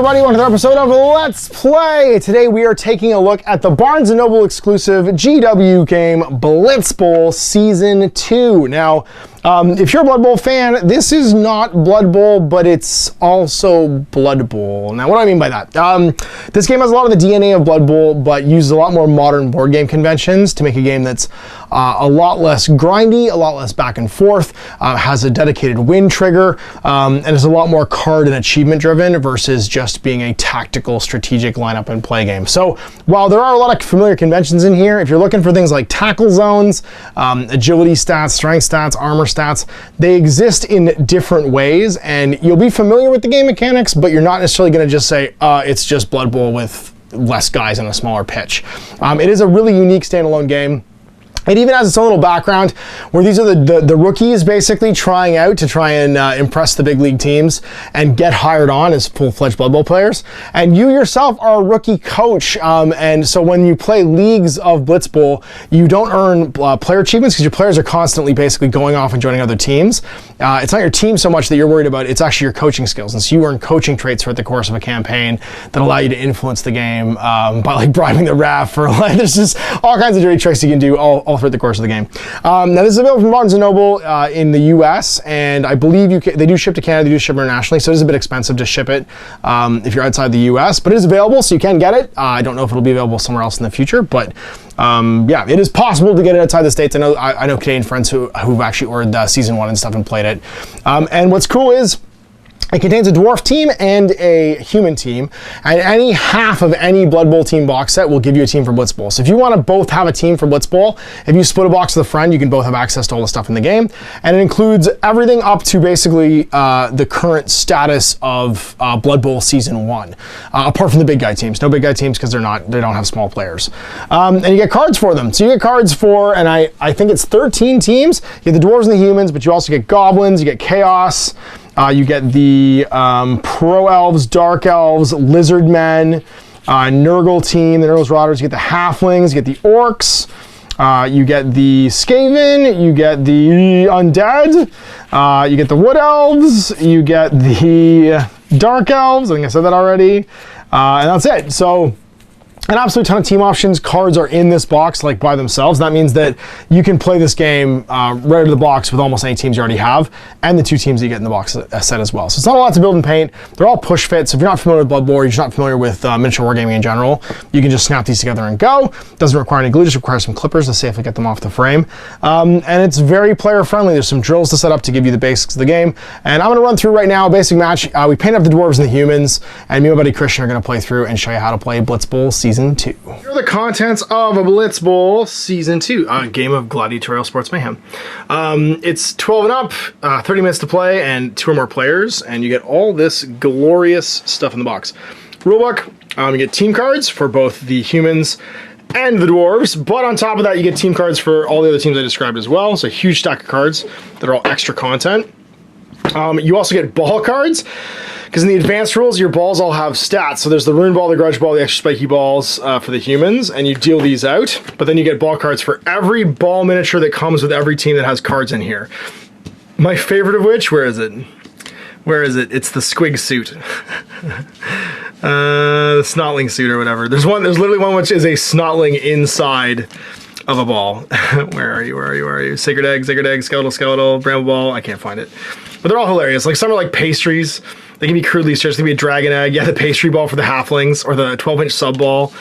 everybody, welcome to another episode of Let's Play. Today we are taking a look at the Barnes & Noble exclusive GW game Blitz Bowl Season 2. Now, if you're a Blood Bowl fan, this is not Blood Bowl, but it's also Blood Bowl. Now, what do I mean by that? This game has a lot of the DNA of Blood Bowl, but uses a lot more modern board game conventions to make a game that's a lot less grindy, a lot less back and forth, has a dedicated win trigger, and is a lot more card and achievement driven versus just being a tactical strategic lineup and play game. So while there are a lot of familiar conventions in here, if you're looking for things like tackle zones, agility stats, strength stats, armor stats, they exist in different ways, and you'll be familiar with the game mechanics, but you're not necessarily going to just say, it's just Blood Bowl with less guys and a smaller pitch. It is a really unique standalone game. It even has its own little background where these are the rookies basically trying out to try and impress the big league teams and get hired on as full-fledged Blood Bowl players. And you yourself are a rookie coach. And so when you play leagues of Blitz Bowl, you don't earn player achievements because your players are constantly basically going off and joining other teams. It's not your team so much that you're worried about, it's actually your coaching skills. And so you earn coaching traits throughout the course of a campaign that allow you to influence the game by like bribing the ref, or like there's just all kinds of dirty tricks you can do all throughout the course of the game. Now this is available from Barnes & Noble in the US, and I believe they do ship to Canada, they do ship internationally, so it is a bit expensive to ship it if you're outside the US, but it is available, so you can get it. I don't know if it'll be available somewhere else in the future, but yeah, it is possible to get it outside the States. I know Canadian friends who've actually ordered Season 1 and stuff and played it. And what's cool is it contains a dwarf team and a human team, and any half of any Blood Bowl team box set will give you a team for Blitz Bowl. So if you want to both have a team for Blitz Bowl, if you split a box with a friend, you can both have access to all the stuff in the game. And it includes everything up to basically the current status of Blood Bowl Season 1, apart from the big guy teams. No big guy teams because they don't have small players. And you get cards for them. So you get cards for, and I think it's 13 teams. You get the dwarves and the humans, but you also get goblins, you get chaos, you get the Pro Elves, Dark Elves, Lizard Men, Nurgle team, the Nurgle's Rotters, you get the Halflings, you get the Orcs, you get the Skaven, you get the Undead, you get the Wood Elves, you get the Dark Elves, I think I said that already, and that's it. So an absolute ton of team options. Cards are in this box like by themselves. That means that you can play this game right out of the box with almost any teams you already have, and the two teams that you get in the box set as well. So it's not a lot to build and paint. They're all push fits. So if you're not familiar with Blood Bowl, or you're just not familiar with miniature wargaming in general, you can just snap these together and go. Doesn't require any glue, just requires some clippers to safely get them off the frame. And it's very player friendly. There's some drills to set up to give you the basics of the game. And I'm gonna run through right now a basic match. We paint up the dwarves and the humans, and me and my buddy Christian are gonna play through and show you how to play Blitz Bowl Season 2. Here are the contents of a Blitz Bowl Season 2, a game of gladiatorial sports mayhem. It's 12 and up, 30 minutes to play, and 2 or more players, and you get all this glorious stuff in the box. Rulebook, you get team cards for both the humans and the dwarves, but on top of that you get team cards for all the other teams I described as well, so a huge stack of cards that are all extra content. You also get ball cards, because in the advanced rules, your balls all have stats. So there's the rune ball, the grudge ball, the extra spiky balls for the humans, and you deal these out. But then you get ball cards for every ball miniature that comes with every team that has cards in here. My favorite of which, where is it? Where is it? It's the squig suit. The snotling suit or whatever. There's literally one which is a snotling inside of a ball. Where are you? Sacred egg, skeletal, bramble ball. I can't find it. But they're all hilarious. Like some are like pastries. They can be crudely stretched. They can be a dragon egg. Yeah, the pastry ball for the halflings, or the 12-inch sub ball.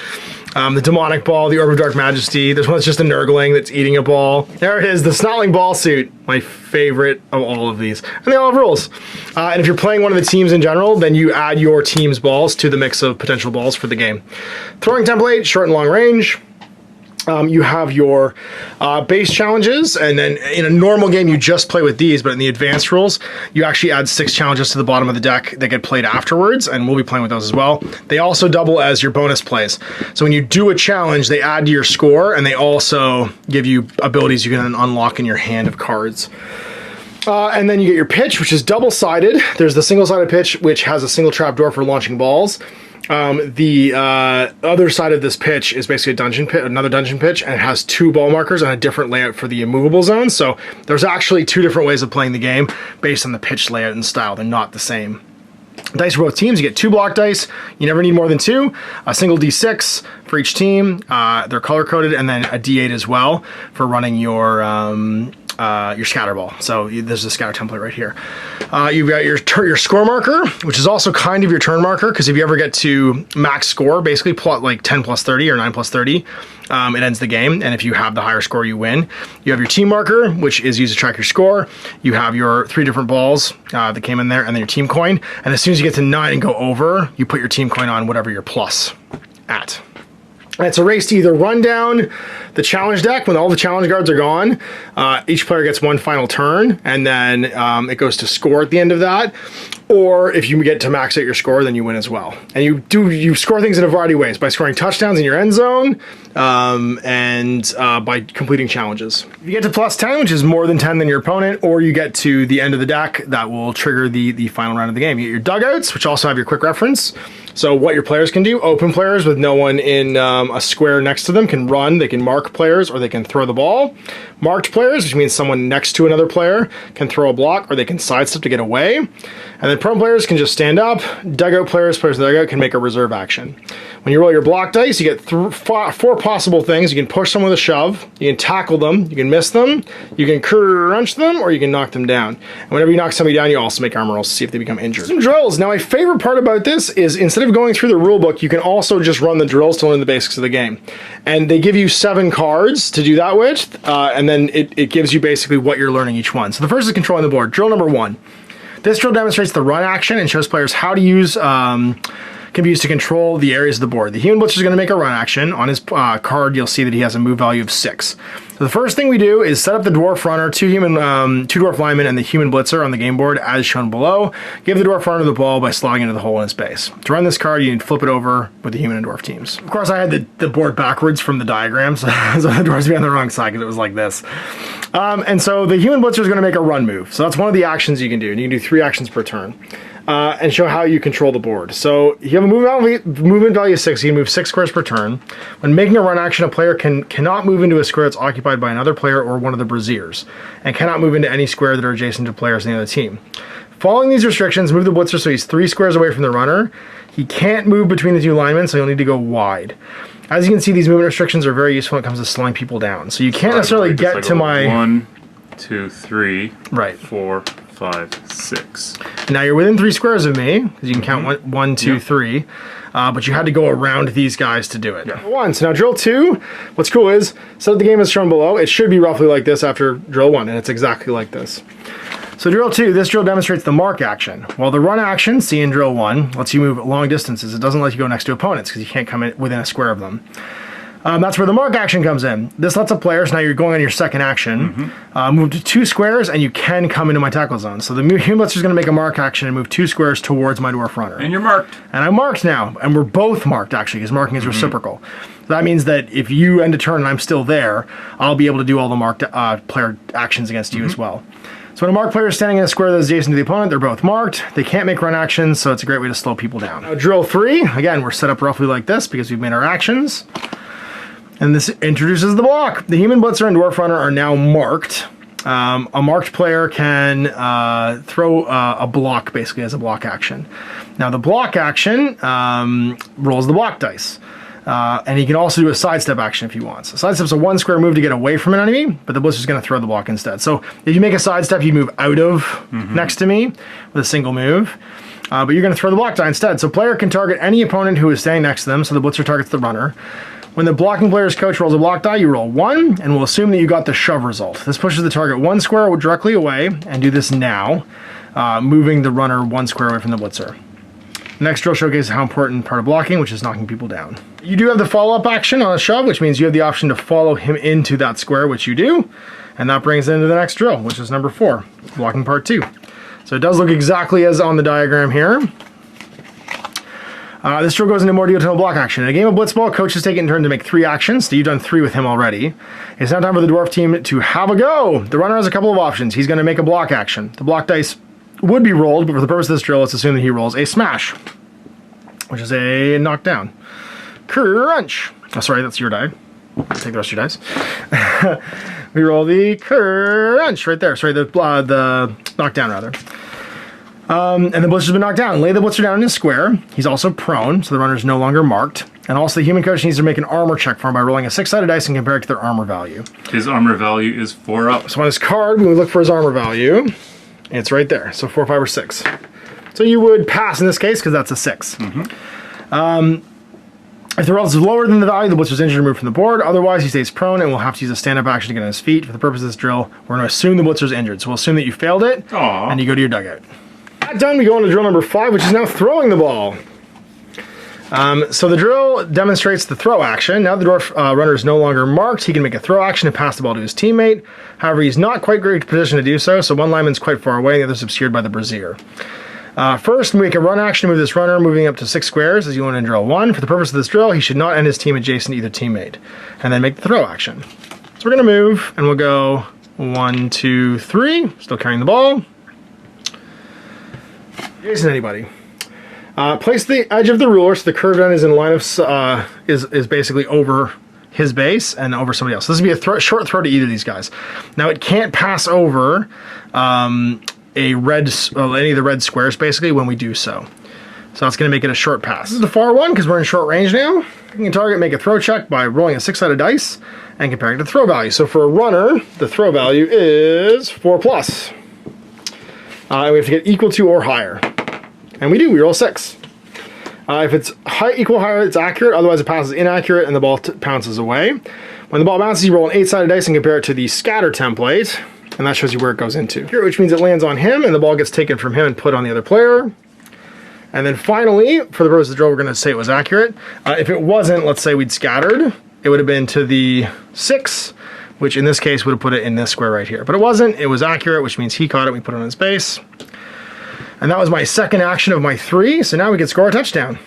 The demonic ball, the orb of dark majesty. There's one that's just a nurgling that's eating a ball. There it is, the snotling ball suit. My favorite of all of these. And they all have rules. And if you're playing one of the teams in general, then you add your team's balls to the mix of potential balls for the game. Throwing template, short and long range. You have your base challenges, and then in a normal game you just play with these, but in the advanced rules you actually add 6 challenges to the bottom of the deck that get played afterwards, and we'll be playing with those as well. They also double as your bonus plays. So when you do a challenge, they add to your score, and they also give you abilities you can then unlock in your hand of cards. And then you get your pitch, which is double-sided. There's the single-sided pitch, which has a single trapdoor for launching balls. The other side of this pitch is basically a dungeon pit, another dungeon pitch, and it has 2 ball markers and a different layout for the immovable zone. So there's actually 2 different ways of playing the game based on the pitch layout and style. They're not the same. Dice for both teams, you get 2 block dice. You never need more than 2. A single D6 for each team. They're color-coded, and then a D8 as well for running your scatter ball. So there's a scatter template right here. You've got your score marker, which is also kind of your turn marker, because if you ever get to max score, basically plot like 10 plus 30 or 9 plus 30, it ends the game. And if you have the higher score, you win. You have your team marker, which is used to track your score. You have your 3 different balls that came in there, and then your team coin. And as soon as you get to 9 and go over, you put your team coin on whatever you're plus at. And it's a race to either run down the challenge deck when all the challenge cards are gone. Each player gets 1 final turn, and then it goes to score at the end of that. Or if you get to max out your score, then you win as well. And you score things in a variety of ways, by scoring touchdowns in your end zone, and by completing challenges. If you get to plus 10, which is more than 10 than your opponent, or you get to the end of the deck, that will trigger the final round of the game. You get your dugouts, which also have your quick reference. So what your players can do: open players with no one in a square next to them can run. They can mark players, or they can throw the ball. Marked players, which means someone next to another player, can throw a block, or they can sidestep to get away. And then prone players can just stand up. Dugout players in the dugout, can make a reserve action. When you roll your block dice, you get 4 possible things. You can push someone with a shove, you can tackle them, you can miss them, you can crunch them, or you can knock them down. And whenever you knock somebody down, you also make armor rolls to see if they become injured. Some drills. Now, my favorite part about this is, instead of going through the rule book, you can also just run the drills to learn the basics of the game. And they give you 7 cards to do that with, and then it gives you basically what you're learning each one. So the first is controlling the board. Drill number 1. This drill demonstrates the run action and shows players how to use can be used to control the areas of the board. The human blitzer is going to make a run action. On his card, you'll see that he has a move value of 6. So the first thing we do is set up the dwarf runner, 2 dwarf linemen, and the human blitzer on the game board as shown below. Give the dwarf runner the ball by sliding into the hole in his base. To run this card, you need to flip it over with the human and dwarf teams. Of course, I had the board backwards from the diagram, so the dwarves would be on the wrong side because it was like this. And so the human blitzer is going to make a run move. So that's one of the actions you can do. And you can do 3 actions per turn. And show how you control the board. So you have a movement value of 6. You can move 6 squares per turn. When making a run action, a player cannot move into a square that's occupied by another player or one of the braziers, and cannot move into any square that are adjacent to players in the other team. Following these restrictions, move the blitzer so he's 3 squares away from the runner. He can't move between the 2 linemen, so he'll need to go wide. As you can see, these movement restrictions are very useful when it comes to slowing people down. So you can't necessarily get to my 1, 2, 3, right, 4, 5, 6. Now you're within 3 squares of me, because you can count 1, 2, 3. But you had to go around these guys to do it. Yeah. 1. So now drill 2. What's cool is, set up the game as shown below. It should be roughly like this after drill 1, and it's exactly like this. So drill 2, this drill demonstrates the mark action. While the run action, see in drill 1, lets you move long distances. It doesn't let you go next to opponents because you can't come in within a square of them. That's where the mark action comes in. This lets up players, now you're going on your second action, move to 2 squares, and you can come into my tackle zone. So the human blitzer is going to make a mark action and move 2 squares towards my dwarf runner. And you're marked. And I'm marked now, and we're both marked actually, because marking is reciprocal. So that means that if you end a turn and I'm still there, I'll be able to do all the marked player actions against you as well. So when a marked player is standing in a square that's adjacent to the opponent, they're both marked. They can't make run actions, so it's a great way to slow people down. Now, drill 3, again, we're set up roughly like this because we've made our actions. And this introduces the block. The human blitzer and dwarf runner are now marked. A marked player can throw a block basically as a block action. Now the block action rolls the block dice. And he can also do a sidestep action if he wants. A sidestep's a 1 square move to get away from an enemy, but the blitzer's going to throw the block instead. So if you make a sidestep, you move out of next to me with a single move. But you're going to throw the block die instead. So player can target any opponent who is standing next to them, so the blitzer targets the runner. When the blocking player's coach rolls a block die, you roll 1, and we'll assume that you got the shove result. This pushes the target 1 square directly away, and do this now, moving the runner 1 square away from the blitzer. The next drill showcases how important part of blocking, which is knocking people down. You do have the follow-up action on a shove, which means you have the option to follow him into that square, which you do, and that brings it into the next drill, which is number 4, blocking part 2. So it does look exactly as on the diagram here. This drill goes into more detail to block action. In a game of Blitz Bowl, coaches take it in turn to make 3 actions. So you've done 3 with him already. It's now time for the dwarf team to have a go. The runner has a couple of options. He's going to make a block action. The block dice would be rolled, but for the purpose of this drill, let's assume that he rolls a smash, which is a knockdown. Crunch. Oh, sorry, that's your die. Take the rest of your dice. We roll the crunch right there. Sorry, the knockdown rather. And the blitzer's been knocked down. Lay the blitzer down in a square. He's also prone, so the runner's no longer marked. And also the human coach needs to make an armor check for him by rolling a 6-sided dice and compare it to their armor value. His armor value is 4 up. So on his card, when we look for his armor value, it's right there. So 4, 5, or 6. So you would pass in this case because that's a 6. If the roll is lower than the value, the blitzer's injured and removed from the board. Otherwise, he stays prone and will have to use a stand-up action to get on his feet. For the purpose of this drill, we're going to assume the blitzer's injured. So we'll assume that you failed it, and you go to your dugout. That done, we go on to drill number 5, which is now throwing the ball. So the drill demonstrates the throw action. Now the dwarf runner is no longer marked. He can make a throw action and pass the ball to his teammate. However, he's not quite great position to do so, so one lineman's quite far away and the other's obscured by the brazier. First, make a run action to move this runner, moving up to 6 squares as you want in drill 1. For the purpose of this drill, he should not end his team adjacent to either teammate. And then make the throw action. So we're going to move, and we'll go 1, 2, 3. Still carrying the ball. Adjacent to anybody. Place the edge of the ruler so the curved end is in line of is basically over his base and over somebody else. So this would be a short throw to either of these guys. Now it can't pass over any of the red squares basically when we do so. So that's going to make it a short pass. This is the far one because we're in short range now. You can target, make a throw check by rolling a 6-sided dice and comparing it to throw value. So for a runner, the throw value is 4+. And we have to get equal to or higher. And we do, we roll 6. If it's equal higher, it's accurate. Otherwise, it passes inaccurate and the ball bounces away. When the ball bounces, you roll an 8-sided dice and compare it to the scatter template. And that shows you where it goes into. Which means it lands on him and the ball gets taken from him and put on the other player. And then finally, for the purpose of the drill, we're going to say it was accurate. If it wasn't, let's say we'd scattered, it would have been to the 6, which in this case would have put it in this square right here. But it wasn't, it was accurate, which means he caught it, we put it on his base. And that was my second action of my 3, so now we can score a touchdown.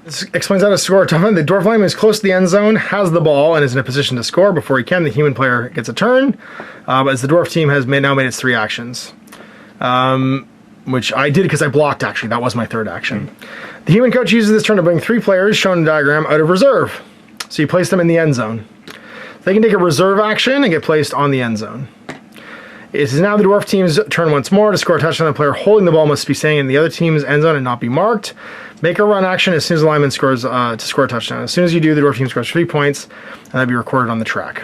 This explains how to score a touchdown. The dwarf lineman is close to the end zone, has the ball, and is in a position to score. Before he can, the human player gets a turn. But as the dwarf team has now made its 3 actions. Which I did because I blocked, actually. That was my 3rd action. The human coach uses this turn to bring 3 players, shown in the diagram, out of reserve. So you place them in the end zone. They can take a reserve action and get placed on the end zone. It is now the dwarf team's turn once more. To score a touchdown, the player holding the ball must be staying in the other team's end zone and not be marked. Make a run action as soon as the lineman scores to score a touchdown. As soon as you do, the dwarf team scores 3 points, and that'll be recorded on the track.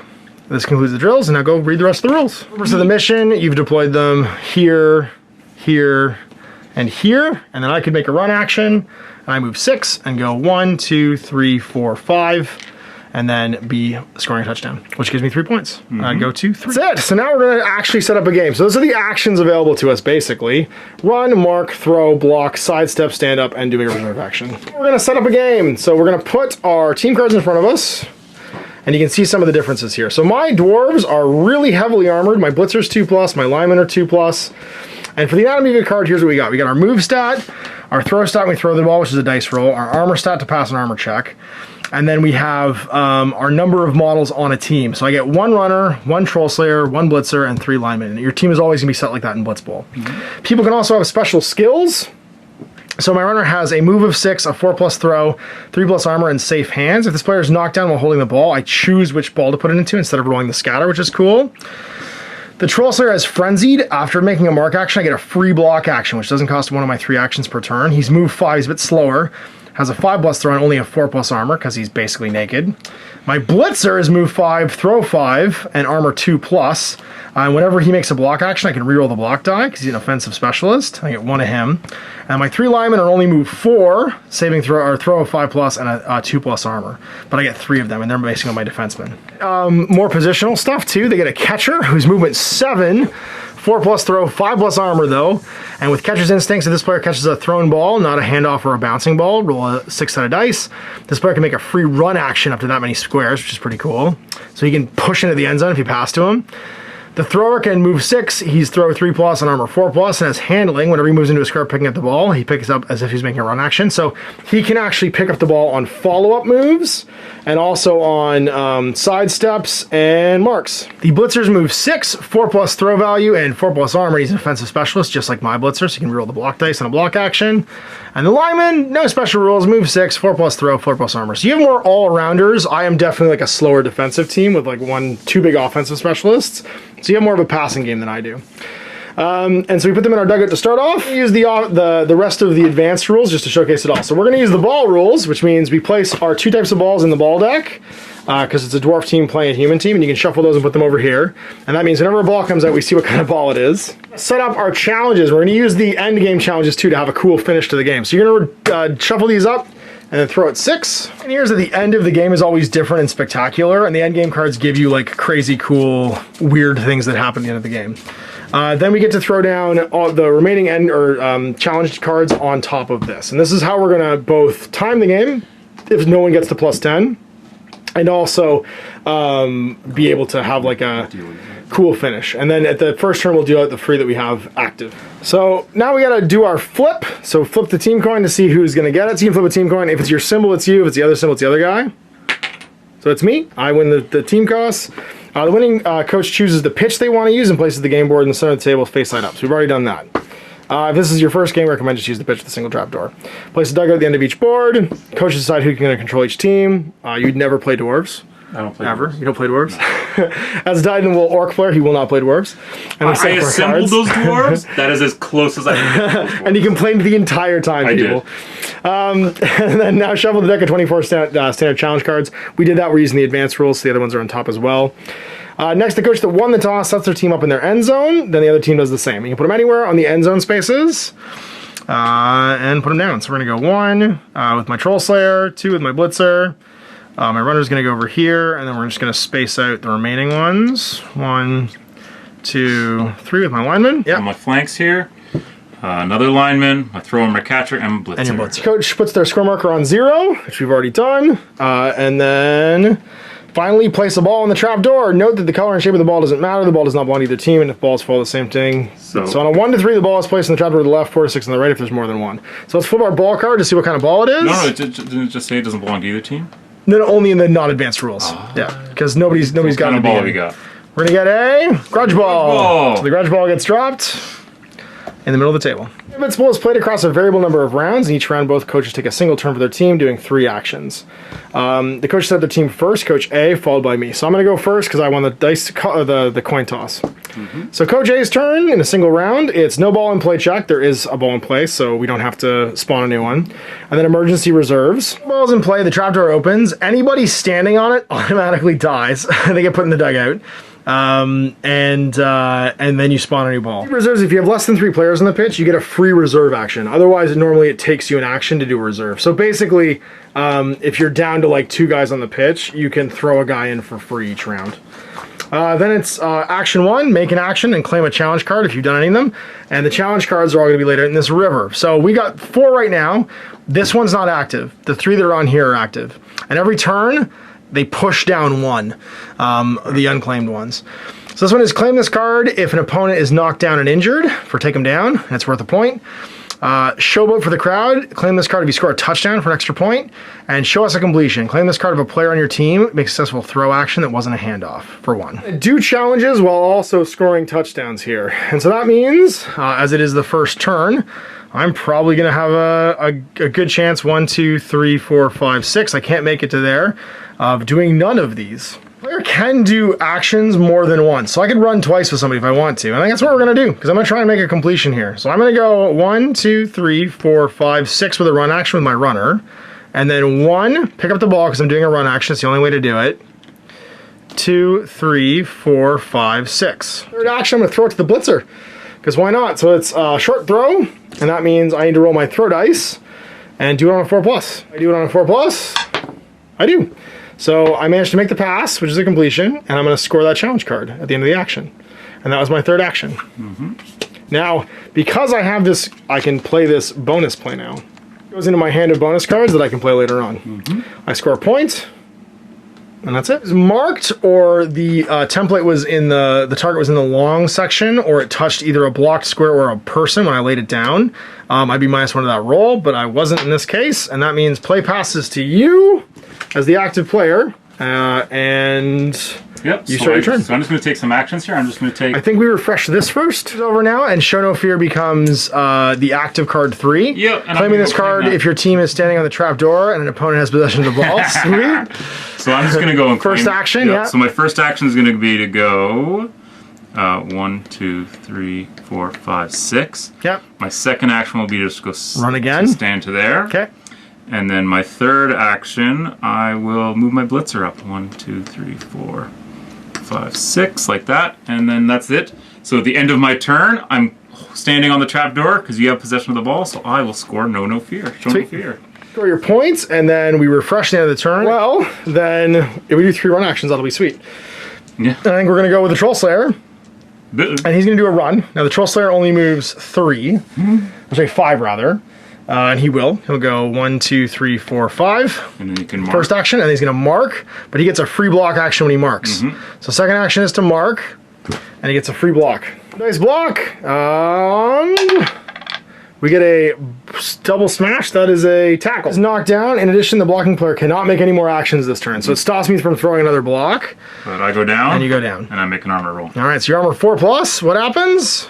This concludes the drills, and now go read the rest of the rules. For the mission, you've deployed them here, here, and here, and then I could make a run action, and I move 6 and go 1, 2, 3, 4, 5. And then be scoring a touchdown, which gives me 3 points. I go to 3. That's it. So now we're going to actually set up a game. So those are the actions available to us, basically. Run, mark, throw, block, sidestep, stand up, and do a reserve action. We're going to set up a game. So we're going to put our team cards in front of us. And you can see some of the differences here. So my dwarves are really heavily armored. My blitzer's 2+, my linemen are 2+. And for the anatomy of the card, here's what we got. We got our move stat, our throw stat when we throw the ball, which is a dice roll, our armor stat to pass an armor check. And then we have our number of models on a team. So I get 1 runner, 1 troll slayer, 1 blitzer, and 3 linemen. And your team is always going to be set like that in Blitz Bowl. People can also have special skills. So my runner has a move of 6, a 4+ throw, 3+ armor, and safe hands. If this player is knocked down while holding the ball, I choose which ball to put it into instead of rolling the scatter, which is cool. The troll slayer has frenzied. After making a mark action, I get a free block action, which doesn't cost one of my 3 actions per turn. He's moved 5, he's a bit slower. Has a 5+ throw and only a 4+ armor because he's basically naked. My blitzer is move 5, throw 5, and armor 2+. Whenever he makes a block action, I can reroll the block die because he's an offensive specialist. I get 1 of him. And my 3 linemen are only move 4, saving throw or throw of 5+ and a 2+ armor. But I get 3 of them, and they're basically on my defensemen. More positional stuff too. They get a catcher who's movement 7. 4+ throw, 5+ armor though, and with catcher's instincts, if this player catches a thrown ball, not a handoff or a bouncing ball, roll a 6-sided dice. This player can make a free run action up to that many squares, which is pretty cool. So he can push into the end zone if you pass to him. The thrower can move 6, he's throw 3+ and armor 4+, and has handling. Whenever he moves into a square picking up the ball, he picks up as if he's making a run action. So he can actually pick up the ball on follow-up moves, and also on side steps and marks. The blitzers move 6, 4+ throw value, and 4+ armor. He's an offensive specialist, just like my blitzer, so he can roll the block dice on a block action. And the lineman, no special rules, move 6, 4+ throw, 4+ armor. So you have more all-arounders. I am definitely like a slower defensive team with like 2 big offensive specialists. So you have more of a passing game than I do. And so we put them in our dugout to start off. We use the rest of the advanced rules just to showcase it all. So we're going to use the ball rules, which means we place our 2 types of balls in the ball deck, because it's a dwarf team playing a human team, and you can shuffle those and put them over here. And that means whenever a ball comes out, we see what kind of ball it is. Set up our challenges. We're going to use the end game challenges too to have a cool finish to the game. So you're going to shuffle these up and then throw it 6. And here's at the end of the game is always different and spectacular, and the end game cards give you like crazy cool weird things that happen at the end of the game. Then we get to throw down all the remaining end or challenged cards on top of this. And this is how we're going to both time the game if no one gets to +10, and also be able to have like a cool finish. And then at the first turn, we'll deal out the 3 that we have active. So now we got to do our flip. So flip the team coin to see who's going to get it. So you can flip a team coin. If it's your symbol, it's you. If it's the other symbol, it's the other guy. So it's me. I win the team costs. The winning coach chooses the pitch they want to use and places the game board in the center of the table face side up. So we've already done that. If this is your first game, I recommend just use the pitch with a single trapdoor. Place the dugout at the end of each board. Coaches decide who's going to control each team. You'd never play dwarves. I don't play Ever? dwarves. You don't play dwarves? As a Dyden will orc player, he will not play dwarves. And I assembled those dwarves. That is as close as I can get those dwarves. And he complained the entire time, people. And then now shuffle the deck of 24 standard challenge cards. We did that. We're using the advanced rules, so the other ones are on top as well. Next, the coach that won the toss sets their team up in their end zone. Then the other team does the same. You can put them anywhere on the end zone spaces and put them down. So we're going to go 1 with my Troll Slayer, 2 with my Blitzer. My runner's going to go over here, and then we're just going to space out the remaining ones. 1, 2, 3 with my lineman. On my flanks here, another lineman, my thrower, my catcher, and my blitzer. And your blitzer. Coach puts their score marker on 0, which we've already done. And then finally place a ball on the trap door. Note that the color and shape of the ball doesn't matter. The ball does not belong to either team, and if balls fall, the same thing. So on a 1 to 3, the ball is placed on the trap door to the left, 4 to 6 on the right if there's more than 1. So let's flip our ball card to see what kind of ball it is. No, didn't it just say it doesn't belong to either team? No, only in the not-advanced rules. Yeah, because nobody's got What kind of ball we got? We're gonna get a grudge ball. Grudge ball. So the grudge ball gets dropped in the middle of the table. Blitz Bowl is played across a variable number of rounds, and each round both coaches take a single turn for their team, doing 3 actions. The coach set their team first, Coach A, followed by me. So I'm going to go first because I won the the coin toss. So Coach A's turn in a single round. It's no ball in play check. There is a ball in play, so we don't have to spawn a new one. And then emergency reserves. Ball's in play. The trapdoor opens. Anybody standing on it automatically dies. They get put in the dugout. And then you spawn a new ball. Reserves, if you have less than 3 players on the pitch, you get a free reserve action. Otherwise, normally it takes you an action to do a reserve. So basically, if you're down to like 2 guys on the pitch, you can throw a guy in for free each round. Then it's action 1, make an action and claim a challenge card if you've done any of them. And the challenge cards are all going to be later in this river. So we got 4 right now. This one's not active. The 3 that are on here are active. And every turn, they push down 1, the unclaimed ones. So this one is claim this card if an opponent is knocked down and injured, for take them down, and it's worth a point. Showboat for the crowd, claim this card if you score a touchdown for an extra point. And show us a completion, claim this card if a player on your team makes a successful throw action that wasn't a handoff, for 1. Do challenges while also scoring touchdowns here. And so that means, as it is the first turn, I'm probably going to have a good chance, 1, 2, 3, 4, 5, 6. I can't make it to there, of doing none of these. Player can do actions more than once, so I could run twice with somebody if I want to. And I think that's what we're going to do, because I'm going to try and make a completion here. So I'm going to go 1, 2, 3, 4, 5, 6 with a run action with my runner. And then 1, pick up the ball because I'm doing a run action. It's the only way to do it. 2, 3, 4, 5, 6. Third action, I'm going to throw it to the blitzer, because why not? So it's a short throw, and that means I need to roll my throw dice and do it on a 4+. I do it on a 4+. I do. So I managed to make the pass, which is a completion, and I'm going to score that challenge card at the end of the action. And that was my third action. Now, because I have this, I can play this bonus play now. It goes into my hand of bonus cards that I can play later on. I score a point, and that's it. It's marked, or the template was in the target was in the long section, or it touched either a blocked square or a person when I laid it down. I'd be -1 to that roll, but I wasn't in this case, and that means play passes to you as the active player, and you start your turn. So I'm just going to take some actions here. I'm just going to take... I think we refresh this first. It's over now, and Show No Fear becomes the active card 3. Yep. Claiming this card if your team is standing on the trap door and an opponent has possession of the ball. Sweet. So I'm just going to go and First action, yeah. So my first action is going to be to go 1, 2, 3, 4, 5, 6. Yep. My second action will be just go run again. Stand to there. Okay. And then my third action, I will move my blitzer up. 1, 2, 3, 4, 5, 6, like that. And then that's it. So at the end of my turn, I'm standing on the trapdoor because you have possession of the ball, so I will score no fear. Show no fear. Score your points, and then we refresh the end of the turn. Well, then if we do 3 run actions, that'll be sweet. Yeah. I think we're going to go with the Troll Slayer. And he's going to do a run. Now, the Troll Slayer only moves 3. Or say 5, rather. And he will. He'll go 1, 2, 3, 4, 5. And then you can mark. First action, and he's going to mark, but he gets a free block action when he marks. So second action is to mark, and he gets a free block. Nice block. We get a double smash. That is a tackle. It's knocked down. In addition, the blocking player cannot make any more actions this turn. So it stops me from throwing another block. But I go down. And you go down. And I make an armor roll. All right, so your armor 4+. What happens?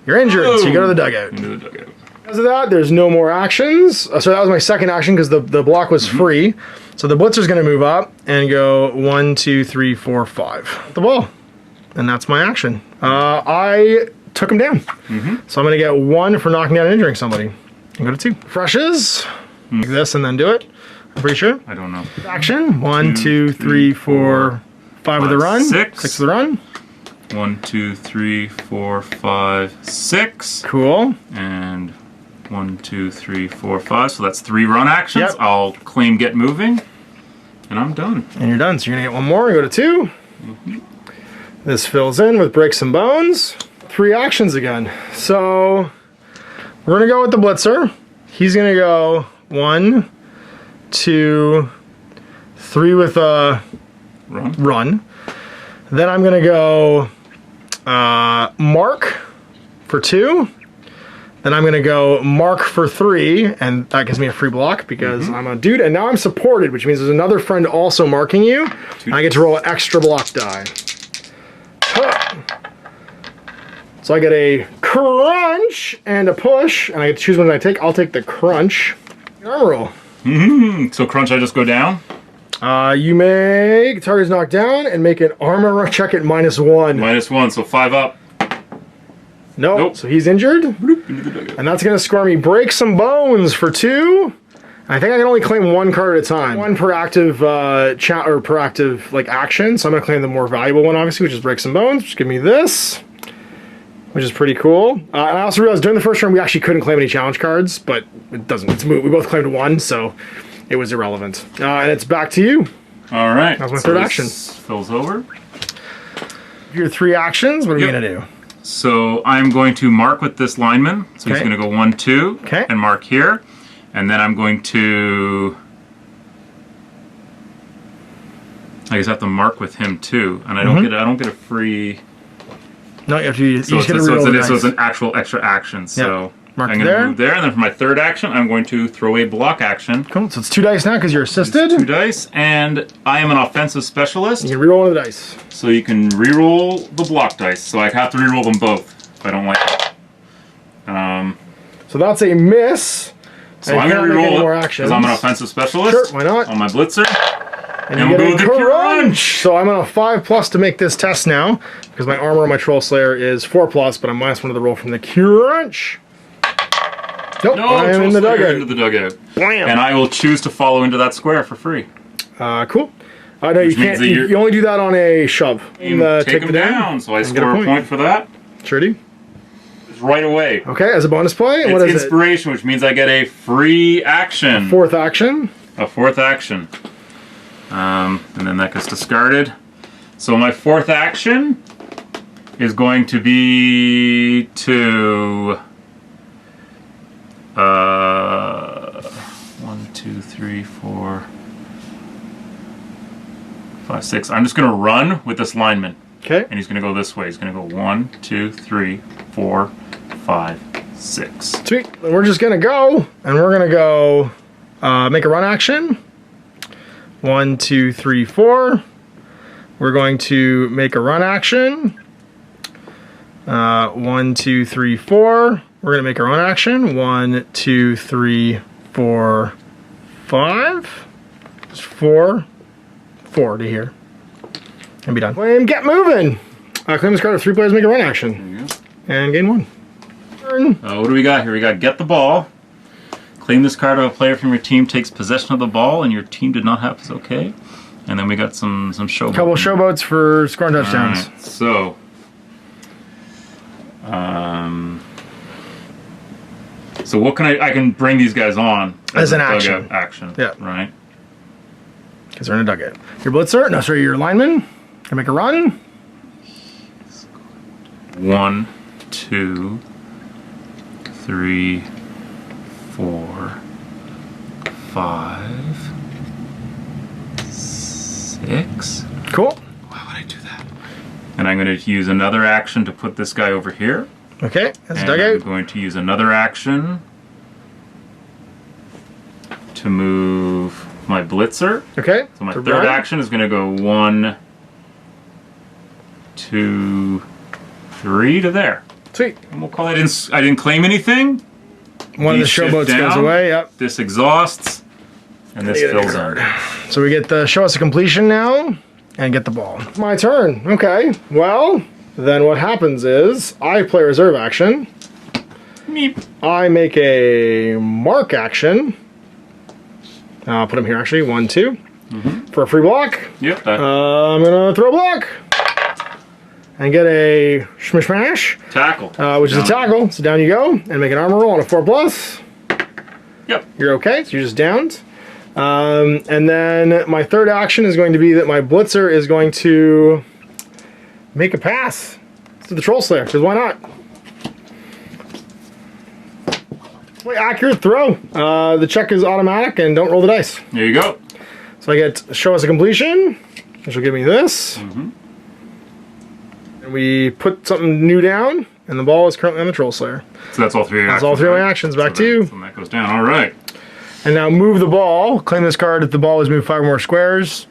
You're injured, so you go to the dugout. Into the dugout. Because of that, there's no more actions. So that was my second action because the block was free. So the blitzer's going to move up and go 1, 2, 3, 4, 5. The ball. And that's my action. I took him down. So I'm going to get 1 for knocking down and injuring somebody. And go to 2. Refreshes. Like this and then do it. I'm pretty sure. I don't know. Action. 1, 2, 3, 4, 5 of the run. 6 of the run. 1, 2, 3, 4, 5, 6. Cool. And 1, 2, 3, 4, 5. So that's 3 run actions. Yep. I'll claim get moving. And I'm done. And you're done. So you're going to get 1 more and go to 2. This fills in with break some bones. 3 actions again. So we're going to go with the blitzer. He's going to go 1, 2, 3 with a run. Then I'm going to go mark for 2. Then I'm going to go mark for 3, and that gives me a free block because I'm a dude. And now I'm supported, which means there's another friend also marking you. And I get to roll an extra block die. So I get a crunch and a push, and I get to choose one I take. I'll take the crunch. Armor roll. So crunch, I just go down? You make target's knocked down and make an armor check at -1. -1, so 5 up. Nope. So he's injured. And that's going to score me break some bones for 2. I think I can only claim 1 card at a time. 1 per active per active like action. So I'm going to claim the more valuable one, obviously, which is break some bones. Just give me this, which is pretty cool. And I also realized during the first turn we actually couldn't claim any challenge cards, but it doesn't. It's moot. We both claimed 1, so it was irrelevant. And it's back to you. All right. That was my third action. Fills over. Your 3 actions. What are we going to do? So I'm going to mark with this lineman. So he's going to go 1, 2, and mark here. And then I'm going to, I guess I have to mark with him too. And I don't get a free. No, you have to. So it's an actual extra action. So mark I'm going to move there, and then for my third action, I'm going to throw a block action. Cool. So it's 2 dice now because you're assisted. 2 dice, and I am an offensive specialist. You can reroll one of the dice. So you can reroll the block dice. So I have to reroll them both if I don't like it. So that's a miss. So I'm going to reroll it because I'm an offensive specialist. Sure, why not? On my blitzer. And we'll go with the crunch. So I'm on a 5+ to make this test now because my armor on my Troll Slayer is 4+, but I'm -1 to the roll from the crunch. Nope, no, I am in the dugout. Into the dugout. Blam. And I will choose to follow into that square for free. Cool. No, you can't. You only do that on a shove. Take them down. So I score a point for that. Sure do. Right away. Okay, as a bonus play. It's what is inspiration, which means I get a free action. A 4th action. A 4th action. And then that gets discarded. So my 4th action is going to be to 1, 2, 3, 4, 5, 6. I'm just going to run with this lineman. Okay. And he's going to go this way. He's going to go 1, 2, 3, 4, 5, 6. Sweet. And we're just going to go, and we're going to go make a run action. 1, 2, 3, 4. We're going to make a run action. 1, 2, 3, 4. We're going to make a run action. 1, 2, 3, 4, 5. Just 4 to here. And be done. Flame, get moving. Claim this card if 3 players make a run action. There you go. And gain 1. Turn. What do we got here? We got get the ball. Claim this card if a player from your team takes possession of the ball and your team did not have. It's okay. And then we got some showboats. Couple showboats for scoring touchdowns. Right, so, so what can I can bring these guys on as an action? action. Yeah. Right. Because they're in a dugout. Your blitzer, no, sorry, your lineman can make a run. 1, 2, 3, 4, 5, 6. Cool. Why would I do that? And I'm going to use another action to put this guy over here. Okay, that's and dugout. I'm going to use another action to move my blitzer. Okay. So my third action is going to go 1, 2, 3 to there. Sweet. And we'll call it. I didn't claim anything. One of the showboats goes away. Yep. This exhausts, and this fills in. So we get the show us a completion now, and get the ball. My turn. Okay. Well, then what happens is I play reserve action. Meep. I make a mark action. I'll put him here actually. 1, 2. For a free block. Yep. I'm gonna throw a block. And get a shmish smash. Tackle. Which is a tackle. So down you go. And make an armor roll on a 4+. Yep. You're okay. So you're just downed. And then my third action is going to be that my blitzer is going to make a pass to the Troll Slayer. Because why not? Wait, accurate throw. The check is automatic and don't roll the dice. There you go. So I get show us a completion, which will give me this. And we put something new down, and the ball is currently on the Troll Slayer. So that's all 3 actions. That's all 3 of my actions. Back to you. So that goes down. All right. And now move the ball. Claim this card if the ball is moved 5 or more squares.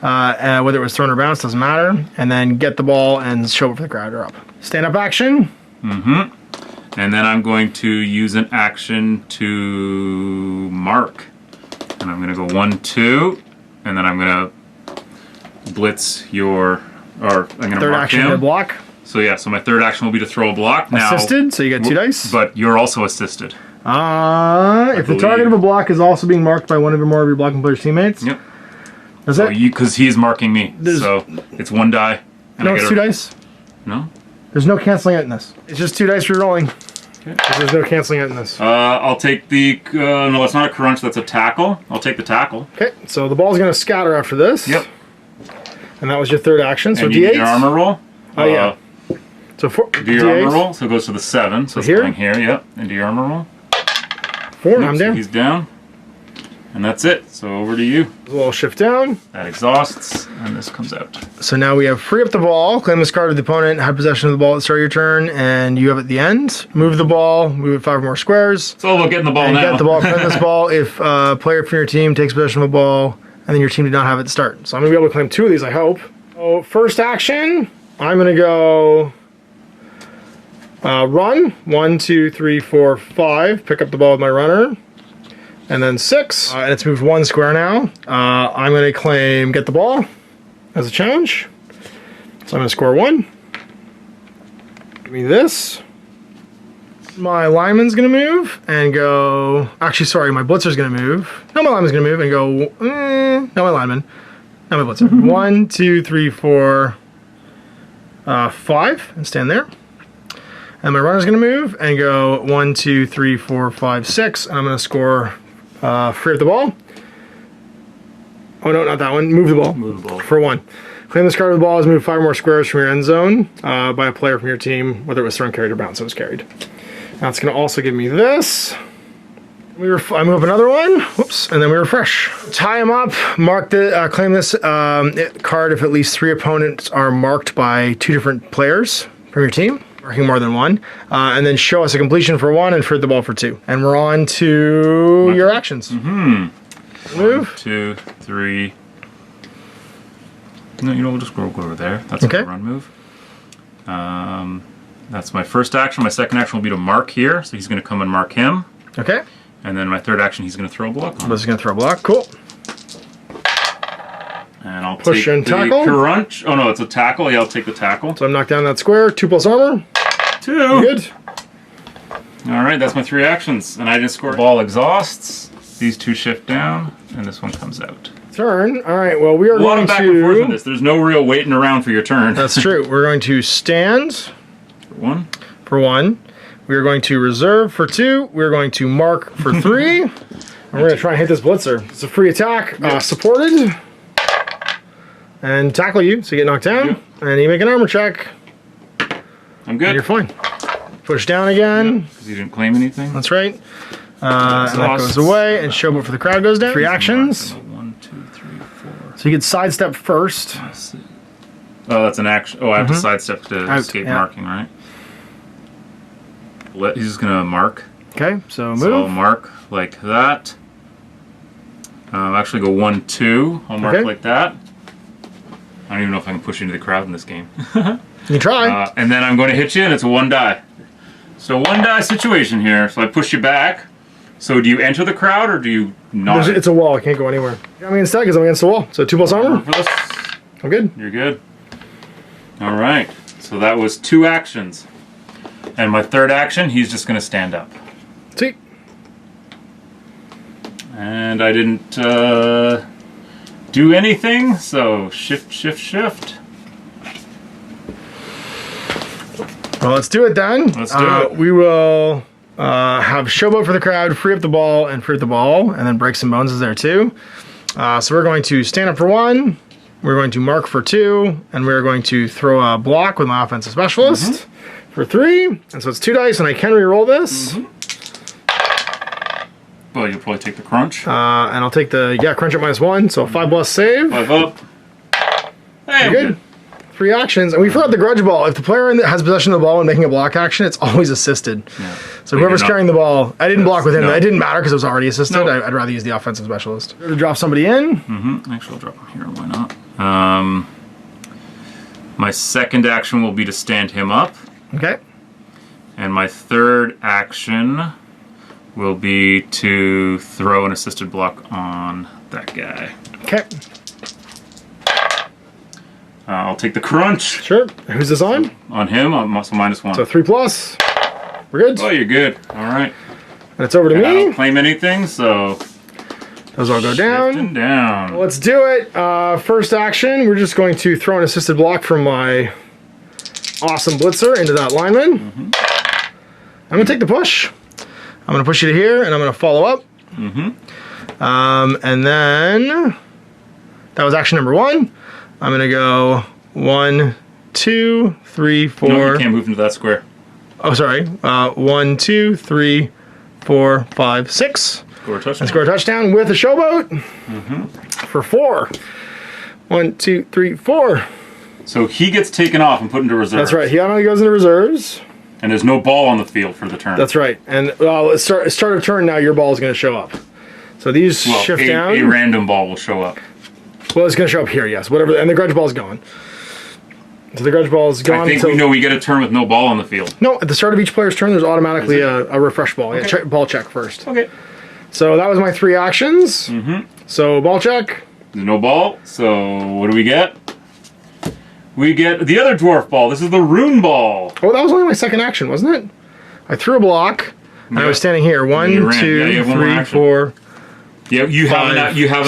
Whether it was thrown or bounced, doesn't matter. And then get the ball and show it for the crowd or up. Stand up action. And then I'm going to use an action to mark. And I'm going to go 1, 2. And then I'm going to blitz your... Or I'm going to Third mark action him. to block. So yeah, so my third action will be to throw a block. Now, Assisted, so you get 2 dice. But you're also assisted. If the target of a block is also being marked by one or more of your blocking player's teammates. Yep. Is that? Because he's marking me. So it's 1 die. And No, it's 2 dice. No? There's no canceling out in this. It's just 2 dice re-rolling. Okay. There's no canceling out in this. I'll take the... no, it's not a crunch. That's a tackle. I'll take the tackle. Okay, so the ball's going to scatter after this. Yep. And that was your third action, so and D8. you get your armor roll. Oh, yeah. So do your armor roll, so it goes to the 7. So it's here? going here, yep. And do your armor roll. 4, Yep, I'm so down. he's down. And that's it. So over to you. A little shift down. That exhausts, and this comes out. So now we have free up the ball, claim this card of the opponent, have possession of the ball at the start of your turn, and you have it at the end. Move the ball, move it 5 or more squares. It's all about getting the ball and now. Get the ball, claim this ball if a player from your team takes possession of the ball, and then your team did not have it at the start. So I'm going to be able to claim 2 of these, I hope. So first action, I'm going to go run. 1, 2, 3, 4, 5. Pick up the ball with my runner. And then 6. And it's moved 1 square now. I'm going to claim get the ball as a challenge. So I'm going to score 1. Give me this. My lineman's going to move and go... Actually, sorry, my blitzer's going to move. No, my lineman's going to move and go... not my lineman. Not my blitzer. 1, 2, 3, 4, 5. And stand there. And my runner's going to move and go 1, 2, 3, 4, 5, 6. And I'm going to score free up the ball. Oh, no, not that one. Move the ball. Move the ball. For 1. Claim this card of the ball is moved 5 or more squares from your end zone by a player from your team, whether it was thrown, carried, or bounced. It was carried. Now it's going to also give me this. I move another one. Whoops. And then we refresh. Tie them up. Mark the. Claim this card if at least 3 opponents are marked by 2 different players from your team. Marking more than 1. And then show us a completion for 1 and free the ball for 2. And we're on to your actions. Move. 1, 2, 3. No, you know, we'll just go over there. That's okay. A run move. That's my first action. My second action will be to mark here. So he's going to come and mark him. Okay. And then my third action, he's going to throw a block on. He's going to throw a block. Cool. And I'll push take and the tackle. crunch. Oh no, it's a tackle. Yeah, I'll take the tackle. So I'm knocked down that square. 2 plus armor. 2. You're good. All right, that's my 3 actions, and I didn't score. Ball exhausts. These 2 shift down, and this one comes out. Turn. All right. Well, we are A lot going of back to. and forth in this. There's no real waiting around for your turn. That's true. We're going to stand 1. for 1. We are going to reserve for 2. We're going to mark for 3. And we're going to try and hit this blitzer. It's a free attack, supported, and tackle you, so you get knocked down, and you make an armor check. I'm good. And you're fine. Push down again. Because you didn't claim anything. That's right. And that goes away, and showboat for the crowd goes down. 3 actions. 1, 2, 3, 4. So you get sidestep first. Oh, that's an action. Oh, I have to sidestep to escape marking, right? He's just gonna mark. Okay, so move. So I'll mark like that. Actually go 1, 2. I'll mark like that. I don't even know if I can push into the crowd in this game. You try. And then I'm going to hit you, and it's a 1 die. So 1 die situation here. So I push you back. So do you enter the crowd or do you not? It's a wall. I can't go anywhere. I mean, instead, because I'm against the wall. So 2 plus armor. For this? I'm good. You're good. All right. So that was 2 actions. And my 3rd action, he's just going to stand up. See. And I didn't do anything, so shift, shift, shift. Well, let's do it then. Let's do it. We will have showboat for the crowd, free up the ball, and free up the ball, and then break some bones is there too. So we're going to stand up for 1. We're going to mark for 2, and we're going to throw a block with my offensive specialist for 3. And so it's 2 dice, and I can re-roll this. Well, you'll probably take the crunch. And I'll take the crunch at -1, so 5 plus save. 5 up. Hey, You're good. 3 actions, and we forgot the grudge ball. If the player has possession of the ball and making a block action, it's always assisted. Yeah. So whoever's carrying the ball, I didn't block with him. No. It didn't matter because it was already assisted. No. I'd rather use the offensive specialist. To drop somebody in. Actually, I'll drop him here. Why not? My 2nd action will be to stand him up. Okay. And my 3rd action will be to throw an assisted block on that guy. Okay. I'll take the crunch. Sure. Who's this on? On him, I'm also -1. So 3 plus. We're good. Oh, you're good. All right. And it's over to And I don't me. claim anything, so Those all go shifting down. down. Let's do it. First action, we're just going to throw an assisted block from my awesome blitzer into that lineman. I'm going to take the push. I'm going to push you to here, and I'm going to follow up. And then that was action number 1. I'm going to go 1, 2, 3, 4. No, you can't move into that square. Oh, sorry. 1, 2, 3, 4, 5, 6. Score a touchdown. And score a touchdown with a showboat for 4. 1, 2, 3, 4. So he gets taken off and put into reserve. That's right. He automatically goes into reserves. And there's no ball on the field for the turn. That's right. And start a turn now. Your ball is going to show up. So these shift down. A random ball will show up. Well, it's going to show up here. Yes. Whatever. And the grudge ball is gone. So the grudge ball is gone. I think we know we get a turn with no ball on the field. No. At the start of each player's turn, there's automatically a refresh ball. Okay. Yeah, ball check first. Okay. So that was my 3 actions. So ball check. There's no ball. So what do we get? We get the other dwarf ball. This is the rune ball. Oh, that was only my 2nd action, wasn't it? I threw a block, and I was standing here. 1, 2, 3, 4. Yeah, you have an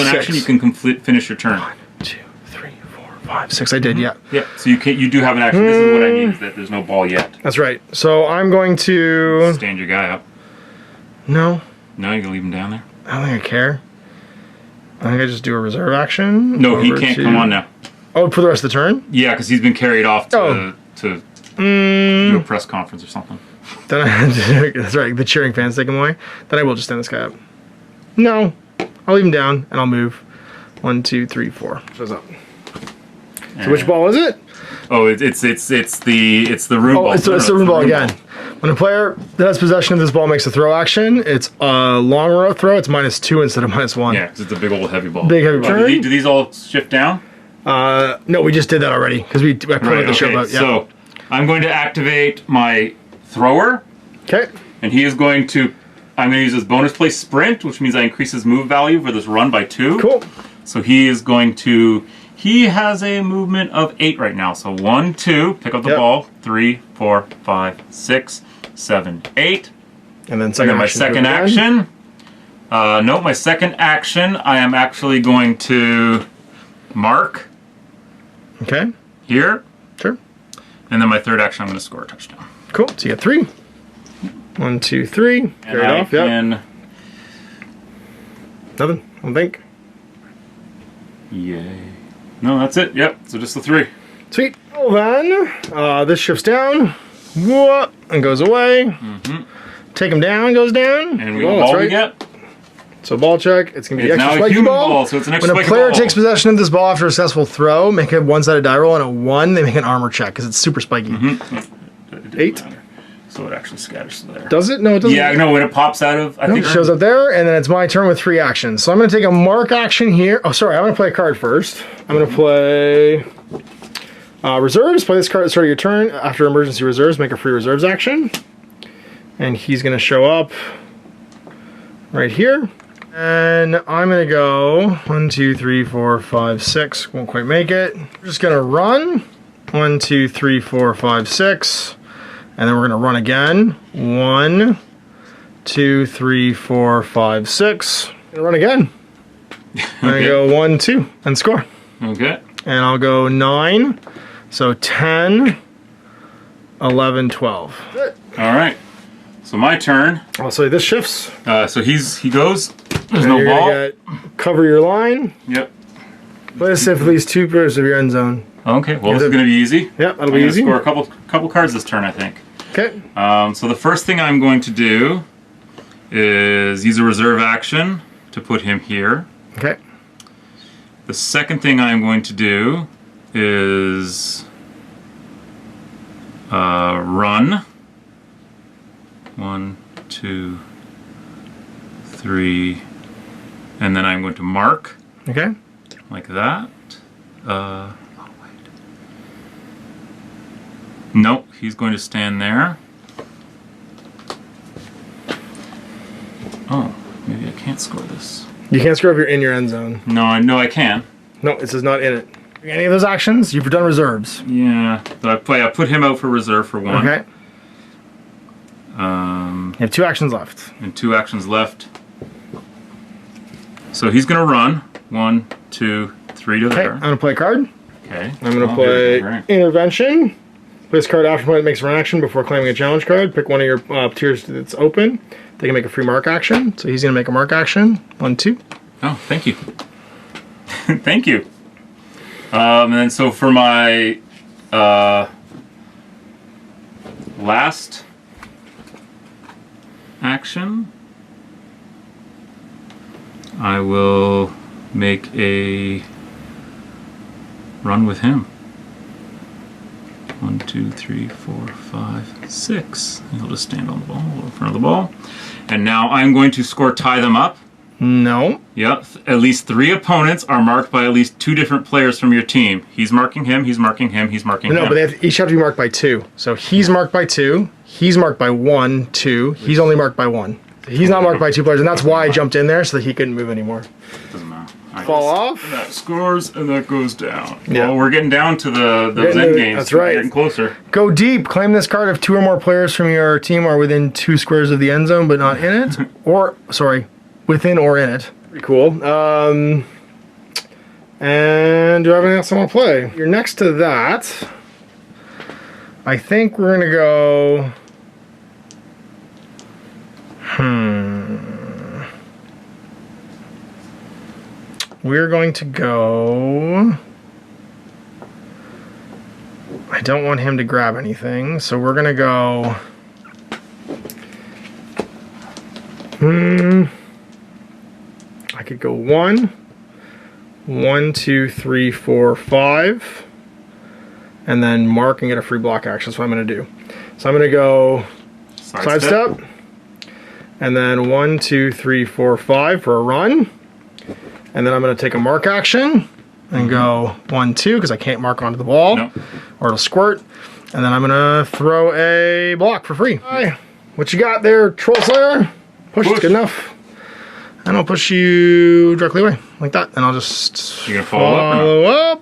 action. You can finish your turn. 1, 2, 3, 4, 5, 6. I did, yeah. Yeah. So you do have an action. This is what I mean is that there's no ball yet. That's right. So I'm going to Stand your guy up. No, No, you can leave him down there. I don't think I care. I think I just do a reserve action. No, he can't come on now. Oh, for the rest of the turn? Yeah, because he's been carried off to do a press conference or something. Then that's right. The cheering fans take him away. Then I will just stand this guy up. No, I'll leave him down and I'll move. 1, 2, 3, 4. Shows up. So which ball is it? Oh, it's the rune ball. It's the rune ball again. When a player that has possession of this ball makes a throw action, it's a long row throw. It's -2 instead of -1. Yeah, because it's a big old heavy ball. Big heavy ball. Do these all shift down? No, we just did that already because I put Right, the showboat. Yeah. So I'm going to activate my thrower, Okay. and I'm going to use his bonus play sprint, which means I increase his move value for this run by 2. Cool. So he He has a movement of 8 right now. So 1, 2, pick up the ball. 3, 4, 5, 6, 7, 8. And then my second action. No, my second action, I am actually going to mark. Okay. Here. Sure. And then my third action, I'm going to score a touchdown. Cool. So you get 3. 1, 2, 3. Carry it off. Can... Nothing. I don't think. Yay. No, that's it. Yep. So just the 3. Sweet. Well then, this shifts down. Whoa, and goes away. Take him down, goes down. And what ball we get? So ball check. It's going to be extra spiky ball. So it's an extra when a player takes possession of this ball after a successful throw, make a one-sided die roll, and a 1, they make an armor check because it's super spiky. 8. So it actually scatters to there. Does it? No, it doesn't. Yeah, no, when it pops out of... I think it shows up there, and then it's my turn with 3 actions. So I'm going to take a mark action here. Oh, sorry, I'm going to play a card first. I'm going to play reserves. Play this card at the start of your turn. After emergency reserves, make a free reserves action. And he's going to show up right here. And I'm going to go 1, 2, 3, 4, 5, 6. Won't quite make it. We're just going to run. 1, 2, 3, 4, 5, 6. And then we're going to run again. 1, 2, 3, 4, 5, 6. And run again. I'm going to go 1, 2, and score. Okay. And I'll go 9. So 10, 11, 12. That's it. All right. So my turn. Oh, so this shifts. So he goes. There's and no you're ball. Cover your line. Yep. Place at least 2 pairs of your end zone. Okay. Well, this is going to be easy. Yep, that'll be easy. Score a couple cards this turn, I think. Okay. So the first thing I'm going to do is use a reserve action to put him here. Okay. The second thing I'm going to do is run. 1, 2, 3, and then I'm going to mark. Okay. Like that. Oh, wait. Nope, he's going to stand there. Oh, maybe I can't score this. You can't score if you're in your end zone. No, I can. No, it says not in it. Any of those actions, you've done reserves. Yeah, but I put him out for reserve for 1. Okay. You have 2 actions left. And 2 actions left. So he's going to run. 1, 2, 3 to there. I'm going to play a card. Okay. I'm going to play Intervention. Play this card after it makes a run action before claiming a challenge card. Pick one of your tiers that's open. They can make a free mark action. So he's going to make a mark action. 1, 2. Oh, thank you. Thank you. And then so for my last action, I will make a run with him. 1, 2, 3, 4, 5, 6. He'll just stand on the ball, in front of the ball. And now I'm going to tie them up. No. Yep. At least 3 opponents are marked by at least 2 different players from your team. He's marking him, he's marking him, he's marking him. No, but they each have to be marked by 2. So he's marked by 2, he's marked by 1, 2, he's only marked by 1. He's not marked by 2 players, and that's why I jumped in there so that he couldn't move anymore. Doesn't matter. Fall off. That scores and that goes down. Yeah. Well, we're getting down to those end games. That's right. We're getting closer. Go deep. Claim this card if 2 or more players from your team are within 2 squares of the end zone, but not in it. Or, sorry, within or in it. Pretty cool. And do I have anything else I want to play? You're next to that. I think we're going to go... We're going to go... I don't want him to grab anything, so we're going to go... I could go 1, 2, 3, 4, 5, and then mark and get a free block action. That's what I'm going to do. So I'm going to go sidestep, and then 1, 2, 3, 4, 5 for a run. And then I'm going to take a mark action and go 1, 2 because I can't mark onto the ball or it'll squirt. And then I'm going to throw a block for free. All right. What you got there, Troll Slayer? Push. Good enough. And I'll push you directly away, like that. And I'll just You gonna follow up.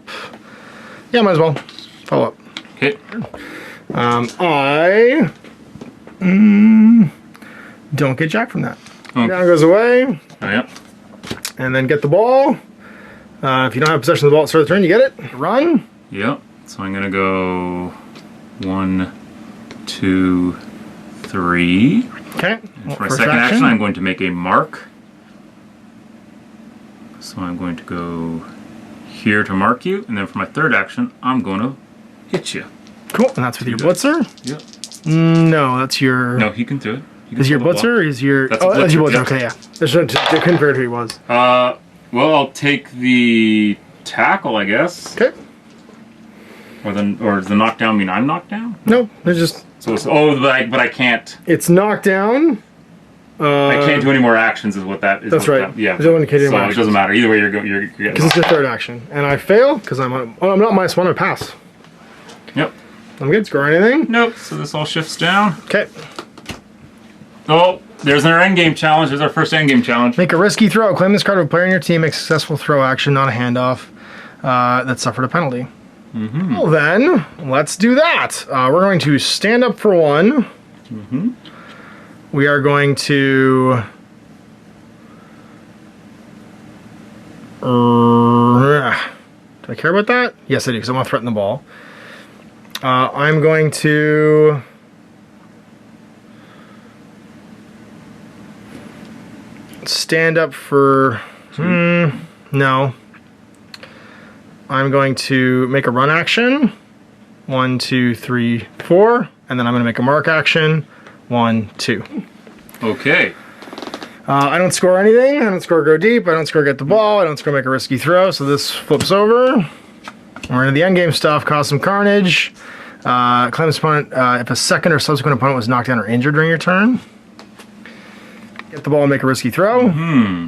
Yeah, might as well. Follow up. Okay. I don't get jack from that. Okay. Down goes away. Oh, yeah. And then get the ball. If you don't have possession of the ball at the start of the turn, you get it. Run. Yep. So I'm gonna go 1, 2, 3. Okay. And for my second action, I'm going to make a mark. So I'm going to go here to mark you, and then for my third action, I'm going to hit you. Cool. And that's with your blitzer? Yep. No, that's your... No, he can do it. Is your blitzer or is your... That's that's your blitzer. yeah. Okay, yeah. There's no... I couldn't figure out who he was. Well, I'll take the tackle, I guess. Okay. Or does the knockdown mean I'm knocked down? No, there's just... So it's, but I can't... It's knockdown. I can't do any more actions is what that is. That's right. Yeah. There's no indicating so actions. it doesn't matter. Either way, you're getting Because it's your third action. And I fail because I'm on... Oh, I'm not -1, I pass. Yep. I'm good. Score anything? Nope. So this all shifts down. Okay. Oh, there's our endgame challenge. There's our first endgame challenge. Make a risky throw. Claim this card of a player in your team. Make a successful throw action, not a handoff, that suffered a penalty. Mm-hmm. Well then, let's do that. We're going to stand up for one. Mm-hmm. We are going to... do I care about that? Yes, I do, because I want to threaten the ball. I'm going to... stand up for... no. I'm going to make a run action. 1, 2, 3, 4. And then I'm going to make a mark action. 1, 2. Okay. I don't score anything. I don't score go deep. I don't score get the ball. I don't score make a risky throw. So this flips over. We're into the endgame stuff. Cause some carnage. Claim this opponent if a second or subsequent opponent was knocked down or injured during your turn. Get the ball and make a risky throw. Hmm.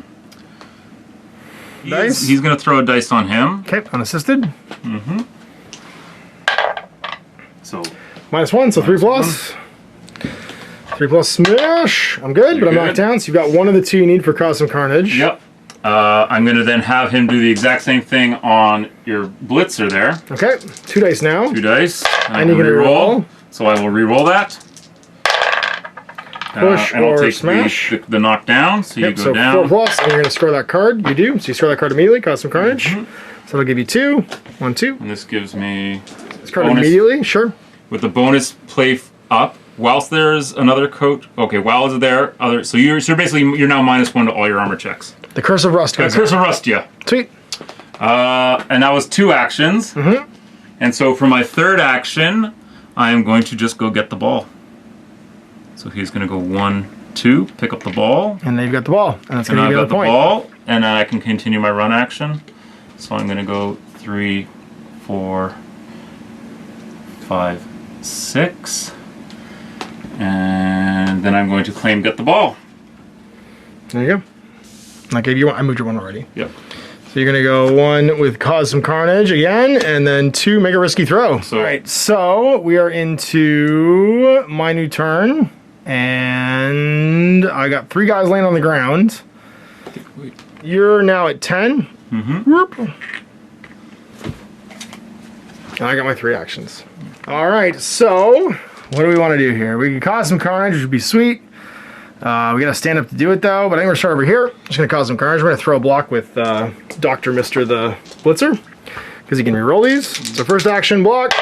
Dice. He's going to throw a dice on him. Okay, unassisted. Mm-hmm. So -1, so 3 plus. 3 plus smash. I'm good, but I'm knocked down. So you've got one of the two you need for cause some carnage. Yep. I'm going to then have him do the exact same thing on your blitzer there. Okay, 2 dice now. 2 dice. And you're going to reroll. So I will reroll that. Push and I'll or take smash. the knockdown. So you go so down. 4 plus, and you're going to score that card. You do. So you score that card immediately, cause some carnage. Mm-hmm. So that'll give you 2. 1, 2. And this gives me This card bonus. immediately, sure. With the bonus play up. Whilst there's another coat. Okay, while it's there, so you're basically you're now -1 to all your armor checks. The Curse of Rust goes Curse of Rust, yeah. Sweet. And that was 2 actions. Mm-hmm. And so for my third action, I am going to just go get the ball. So he's going to go 1, 2, pick up the ball. And then you've got the ball. And that's And going to I've give you got the the point. ball, and then I can continue my run action. So I'm going to go 3, 4, 5, 6. And then I'm going to claim get the ball. There you go. I gave you one. I moved your one already. Yep. So you're going to go 1 with cause some carnage again, and then 2 make a risky throw. So, all right, so we are into my new turn, and I got 3 guys laying on the ground. wait. You're now at 10. Mm-hmm. Whoop. And I got my 3 actions. All right, so what do we want to do here? We can cause some carnage, which would be sweet. We got to stand up to do it, though. But I'm going to start over here. I'm just going to cause some carnage. We're going to throw a block with Dr. Mr. the Blitzer, because he can reroll these. So first action, block.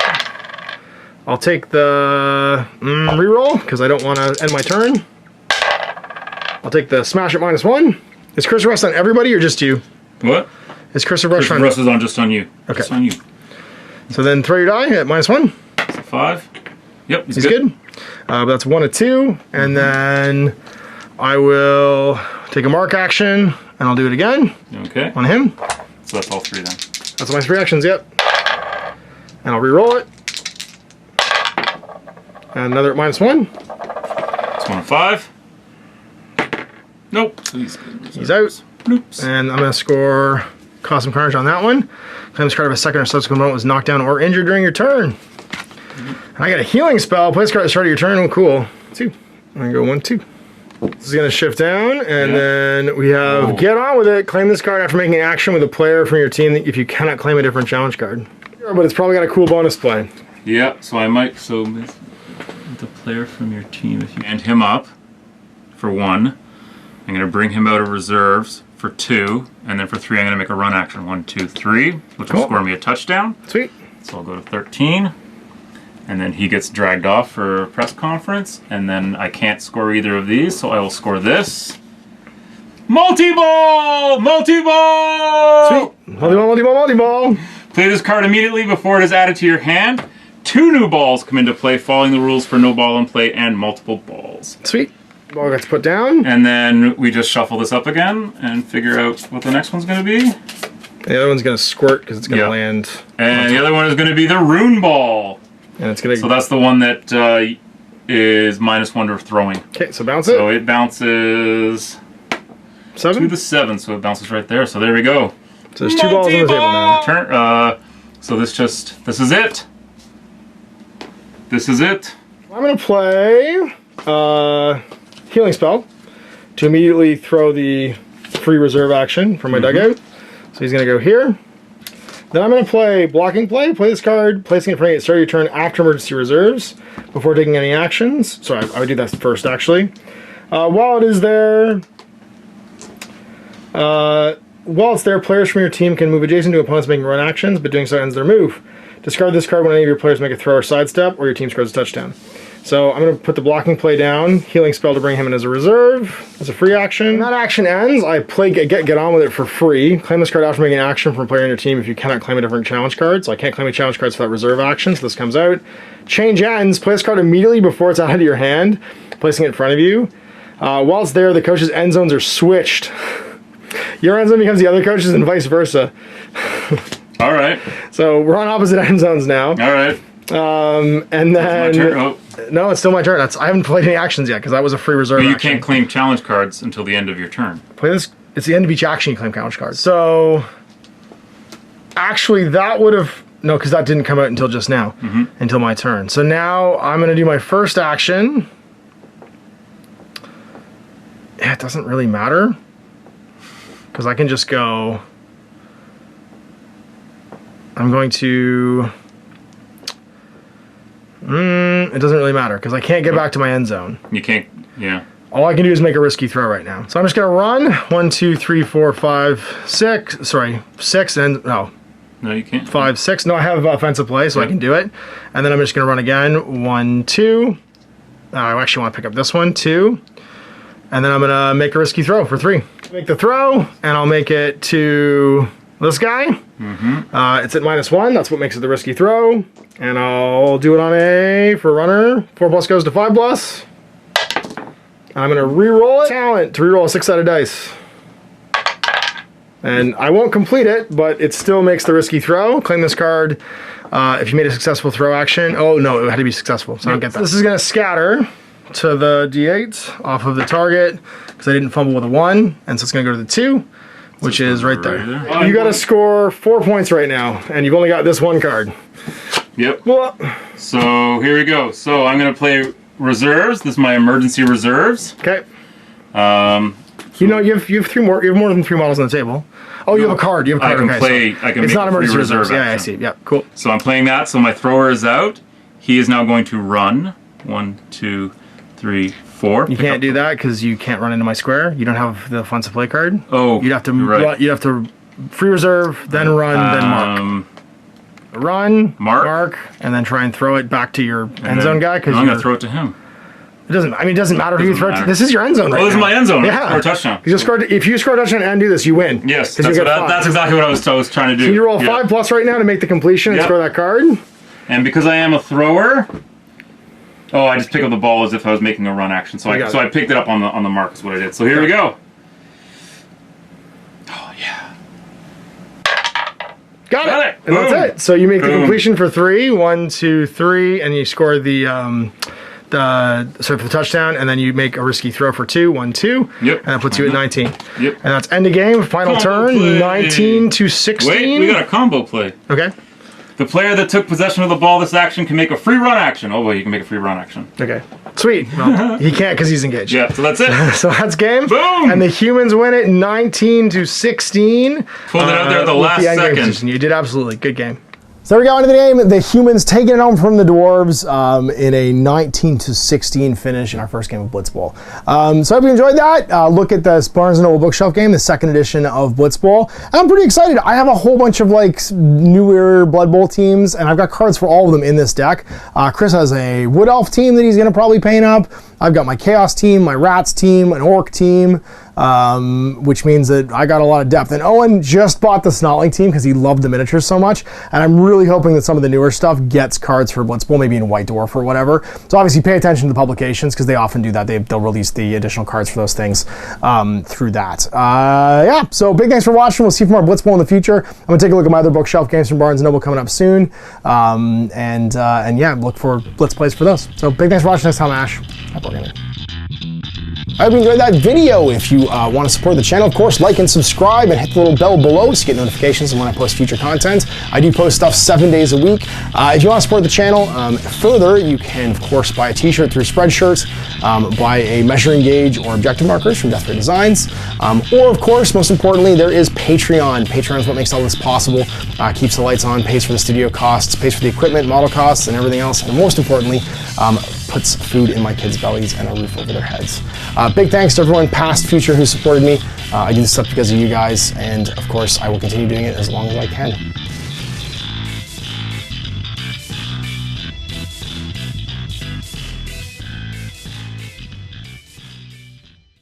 I'll take the reroll, because I don't want to end my turn. I'll take the smash at -1. Is Curse of Rust on everybody, or just you? What? Is Curse of Rust Curse of Rust is on just on you. Okay. Just on you. So then throw your die at -1. So 5. Yep, He's good. But that's 1 of 2. And then I will take a mark action, and I'll do it again Okay. on him. So that's all 3 then. That's my 3 actions, yep. And I'll re-roll it. And another at -1. It's 1 of 5. Nope. So He's out. Oops. And I'm going to score cause some carnage on that one. Claim this card of a second or subsequent moment was knocked down or injured during your turn. And I got a healing spell. Play this card at the start of your turn. Oh, cool. 2. I'm going to go 1, 2. This is going to shift down, and then we have get on with it. Claim this card after making an action with a player from your team if you cannot claim a different challenge card. But it's probably got a cool bonus play. Yeah, so I might, so the player from your team, if you end him up for 1, I'm going to bring him out of reserves for 2, and then for 3 I'm going to make a run action. 1, 2, 3, which will score me a touchdown. Sweet. So I'll go to 13, and then he gets dragged off for a press conference, and then I can't score either of these, so I will score this. Multi-ball! Multi-ball! Sweet. Multi-ball, multi-ball, multi-ball. Play this card immediately before it is added to your hand. 2 new balls come into play following the rules for no ball in play and multiple balls. Sweet. Ball gets put down. And then we just shuffle this up again and figure out what the next one's going to be. The other one's going to squirt because it's going to land. And the other one is going to be the rune ball. And it's going to. So that's the one that is -1 to throwing. Okay, so bounce it. So it bounces 7 to the 7, so it bounces right there. So there we go. So there's 2 balls on the table now. Turn. So this is it. This is it. I'm going to play Healing Spell to immediately throw the free reserve action from my dugout. So he's going to go here. Then I'm going to play Blocking Play. Play this card, placing it in front of you at the start of your turn after emergency reserves before taking any actions. So I would do that first, actually. While it is there, while it's there, players from your team can move adjacent to opponents making run actions, but doing so ends their move. Discard this card when any of your players make a throw or sidestep, or your team scores a touchdown. So I'm going to put the Blocking Play down, Healing Spell to bring him in as a reserve, as a free action. When that action ends, I play get on with it for free. Claim this card after making an action from a player on your team if you cannot claim a different challenge card. So I can't claim any challenge cards for that reserve action, so this comes out. Change ends, play this card immediately before it's out of your hand, placing it in front of you. While it's there, the coach's end zones are switched. Your end zone becomes the other coach's and vice versa. All right. So we're on opposite end zones now. All right. And then... my turn. Oh. No, it's still my turn. I haven't played any actions yet because that was a free reserve But you action. can't claim challenge cards until the end of your turn. Play this. It's the end of each action you claim challenge cards. So actually that would have... No, because that didn't come out until just now. Until my turn. So now I'm going to do my first action. Yeah, it doesn't really matter. Because I can just go... I'm going to... it doesn't really matter because I can't get back to my end zone. You can't, yeah. All I can do is make a risky throw right now. So I'm just going to run. 1, 2, 3, 4, 5, 6. Sorry, 6 and... No. No, you can't. 5, 6. No, I have offensive play, so I can do it. And then I'm just going to run again. 1, 2. I actually want to pick up this one. 2. And then I'm going to make a risky throw for 3. Make the throw, and I'll make it to this guy. It's at -1. That's what makes it the risky throw. And I'll do it on a, for runner. 4+ goes to 5+. I'm going to re-roll it. Talent to re-roll a 6-sided dice. And I won't complete it, but it still makes the risky throw. Claim this card if you made a successful throw action. Oh, no, it had to be successful, so I don't get that. This is going to scatter to the D8 off of the target because I didn't fumble with a 1, and so it's going to go to the 2, which is right there. You got to score 4 points right now, and you've only got this one card. Yep. Well, so here we go. So I'm going to play reserves. This is my emergency reserves. okay. You know, you have 3 more. You have more than 3 models on the table. Oh, you have a card. You have a card. I can okay, play. so I can it's make not a free emergency reserve reserves. Yeah, I action. see. Yeah, cool. So I'm playing that. So my thrower is out. He is now going to run. 1, 2, 3, 4. You can't do that because you can't run into my square. You don't have the offensive play card. Oh, you'd have to right. You'd have to free reserve, then run, then mark. Run, mark, and then try and throw it back to your end zone guy. Because I'm going to throw it to him. It doesn't. I mean, it doesn't matter who you throw it to. This is your end zone. Right this is my end zone. Yeah, for a touchdown. If you score a touchdown and do this, you win. Yes, that's exactly what I was trying to do. So you roll 5+ right now to make the completion and score that card. And because I am a thrower, I just pick up the ball as if I was making a run action. So I picked it up on the mark is what I did. So here we go. Oh yeah. Got it. And that's it. So you make the completion for 3. 1, 2, 3, and you score the for the touchdown, and then you make a risky throw for 2. 1, 2. Yep. And that puts you at 19. Yep. And that's end of game. Final turn. Play. 19 to 16. Wait, we got a combo play. Okay. The player that took possession of the ball this action can make a free run action. Oh boy, you can make a free run action. Okay. Sweet. Well, he can't because he's engaged. Yeah, so that's it. So that's game. Boom! And the humans win it 19-16. Pulled it out there at the with last end game second. position. You did absolutely. Good game. So we go into the game. The humans taking it home from the dwarves in a 19-16 finish in our first game of Blitz Bowl. So I hope you enjoyed that. Look at this Barnes & Noble Bookshelf game, the second edition of Blitz Bowl. And I'm pretty excited. I have a whole bunch of like newer Blood Bowl teams, and I've got cards for all of them in this deck. Chris has a Wood Elf team that he's going to probably paint up. I've got my Chaos team, my Rats team, an Orc team, which means that I got a lot of depth. And Owen just bought the Snotling team because he loved the miniatures so much. And I'm really hoping that some of the newer stuff gets cards for Blitz Bowl, maybe in White Dwarf or whatever. So obviously pay attention to the publications because they often do that. They'll release the additional cards for those things through that. Yeah, so big thanks for watching. We'll see you for more Blitz Bowl in the future. I'm going to take a look at my other bookshelf games from Barnes & Noble coming up soon. And yeah, look for Blitz plays for those. So big thanks for watching. Next time, Ash. I hope you enjoyed that video. If you want to support the channel, of course, like and subscribe and hit the little bell below to get notifications when I post future content. I do post stuff 7 days a week. If you want to support the channel further, you can, of course, buy a t-shirt through Spreadshirt, buy a measuring gauge or objective markers from Death Ray Designs, or, of course, most importantly, there is Patreon. Patreon is what makes all this possible, keeps the lights on, pays for the studio costs, pays for the equipment, model costs, and everything else, and most importantly, puts food in my kids' bellies and a roof over their heads. Big thanks to everyone past, future, who supported me. I do this stuff because of you guys, and of course, I will continue doing it as long as I can.